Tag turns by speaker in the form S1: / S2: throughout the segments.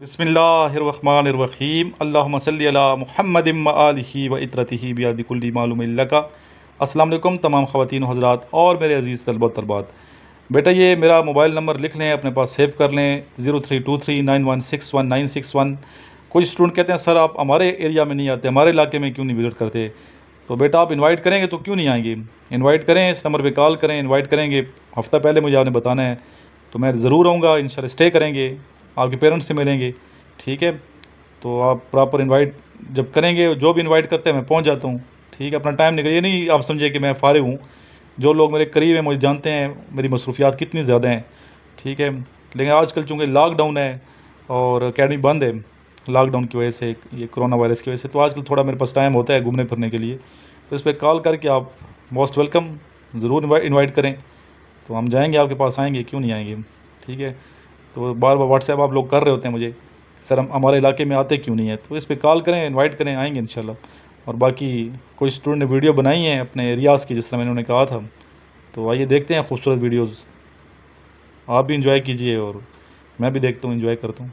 S1: बिस्मिल्लाहिर्रहमानिर्रहीम अल्लाहुम्मा सल्ली अला मुहम्मद व आलिहि व इत्रतिहि बियादि कुल्ली मालूम लका। अस्सलाम वालेकुम तमाम ख़वातीन हज़रात और मेरे अज़ीज़ तलबा तलबात। बेटा ये मेरा मोबाइल नंबर लिख लें, अपने पास सेव कर लें 0323916191। कुछ स्टूडेंट कहते हैं सर आप हमारे एरिया में नहीं आते, हमारे इलाके में क्यों नहीं विज़िट करते। तो बेटा आप इनवाइट करेंगे तो क्यों नहीं आएंगे। इनवाइट करें, इस नंबर पे कॉल करें, इनवाइट करेंगे। हफ़्ता पहले मुझे आपने बताना है तो मैं ज़रूर आऊँगा इंशाल्लाह। स्टे करेंगे, आपके पेरेंट्स से मिलेंगे, ठीक है। तो आप प्रॉपर इनवाइट जब करेंगे, जो भी इनवाइट करते हैं मैं पहुंच जाता हूं, ठीक है। अपना टाइम निकल, ये नहीं आप समझे कि मैं फ़ारिग हूं। जो लोग मेरे करीब हैं मुझे जानते हैं मेरी मसरूफियात कितनी ज़्यादा हैं, ठीक है। लेकिन आजकल चूँकि लॉकडाउन है और अकेडमी बंद है लॉकडाउन की वजह से, ये कोरोना वायरस की वजह से, तो आजकल थोड़ा मेरे पास टाइम होता है घूमने फिरने के लिए। तो इस पर कॉल करके आप मोस्ट वेलकम, ज़रूर इन्वाइट करें तो हम जाएंगे, आपके पास आएंगे, क्यों नहीं आएंगे, ठीक है। तो बार बार व्हाट्सएप आप लोग कर रहे होते हैं मुझे, सर हम हमारे इलाके में आते क्यों नहीं है। तो इस पर कॉल करें, इनवाइट करें, आएंगे इंशाल्लाह। और बाकी कुछ स्टूडेंट ने वीडियो बनाई हैं अपने एरियाज़ की, जिस तरह मैंने उन्हें कहा था, तो आइए देखते हैं खूबसूरत वीडियोज़। आप भी इंजॉय कीजिए और मैं भी देखता हूँ, इंजॉय करता हूँ।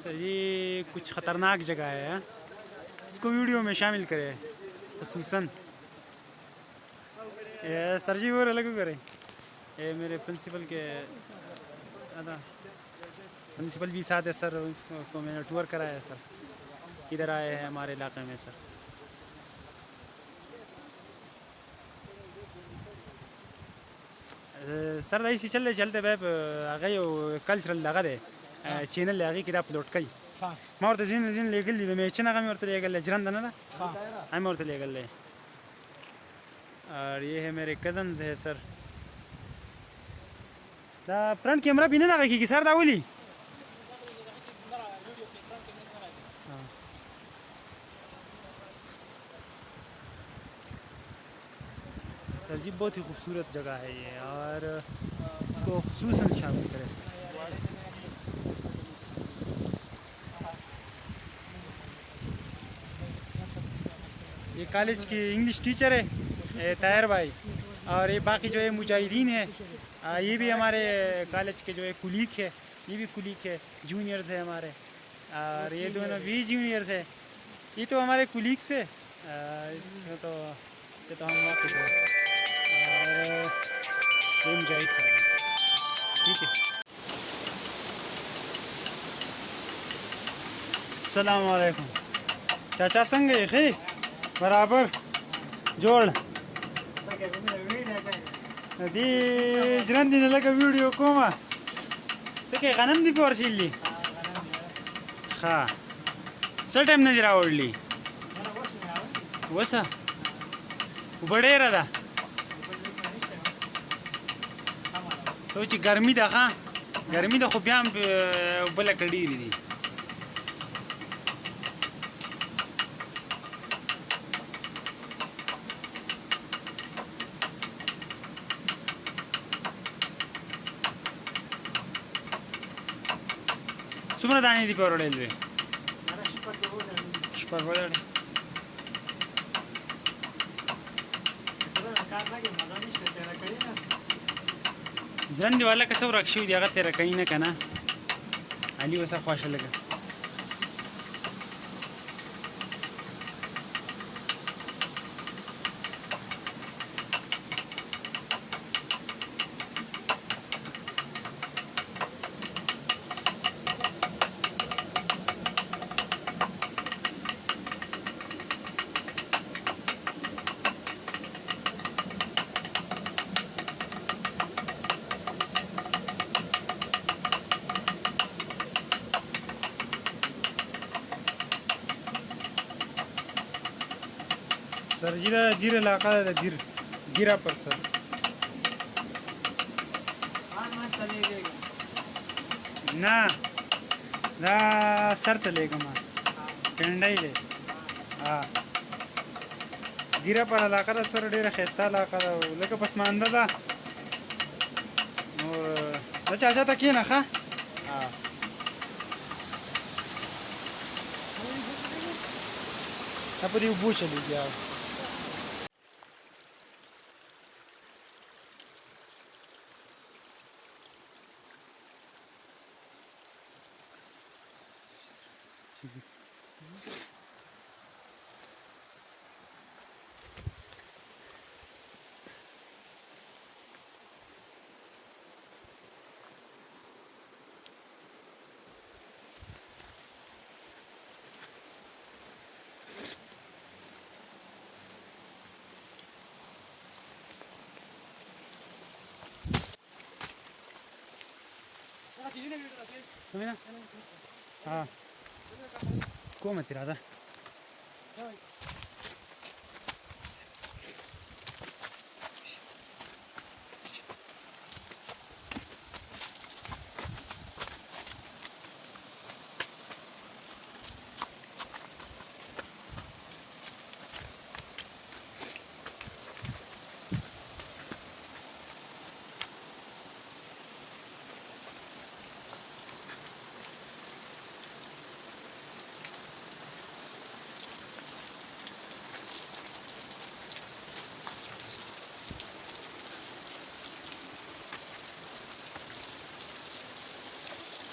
S2: सर ये कुछ ख़तरनाक जगह है, इसको वीडियो में शामिल करें खसूसन। सर जी और अलग करें, ये मेरे प्रिंसिपल के प्रिंसिपल भी साथ है सर, इसको मैंने टूर कराया है सर, इधर आए हैं हमारे इलाके में सर। सर ऐसी चलते चलते बैप आ गई कल्चरल लगा दे चैनल ले गई किताब अपलोड कई मैं और जिन जिन ले गई मैं चना का मैं और ले गए जरन ना हम और ले गए। और ये है मेरे कज़न्स है सर। फ्रंट कैमरा भी नहीं लगा कि सर दावली सर जी बहुत ही खूबसूरत जगह है ये, और इसको खुसूसन शामिल करें सर। ये कॉलेज की इंग्लिश टीचर है ये ताहिर भाई, और ये बाकी जो है मुजाहिदीन है, ये भी हमारे कॉलेज के जो है कुलीग है, ये भी कुलीग है, जूनियर्स है हमारे। और ये दोनों भी जूनियर्स है, ये तो हमारे कुलीग्स है, इसमें तो ये तो हम वाकिफ है। और ये मुजाहिद सर है, ठीक है। अस्सलाम वालेकुम चाचा संग खे बराबर जोड़ दी जरन दिन लगा वीडियो कोमा सके गनम दी पर शिल्ली खा सर टाइम नहीं रावली वसा बड़े रहा तो ची गर्मी दा खा गर्मी दा खूब हम बला कड़ी दी सुमन दानी दी पर रेलवे पर बोले जरन वाला कसो रक्षी दिया तेरा कहीं ना कहना अली वैसा ख्वाश लगा। सर जी दीर इलाका दीर गिरा पर सर ना ना सर तलेगा मां पेंडा ही ले हाँ गिरा पर इलाका था सर, डेरा खस्ता इलाका था लेकिन पसमानदा था और चाचा तक ही ना खा हाँ अपनी वो चली गया। हाँ को मत राजा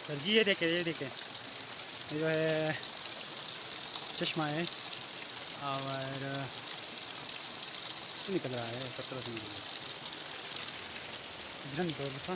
S2: सर जी ये देखें ये जो है चश्मा है और निकल रहा है पत्थरों से निकल रहा है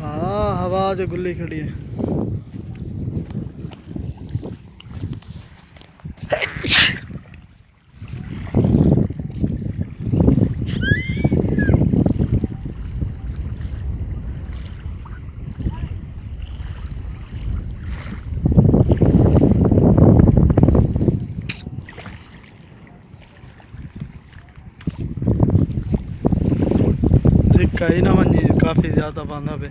S3: हाँ हवा जो गुल्ली खड़ी है कहीं ना मंजी काफ़ी ज़्यादा बांधा पे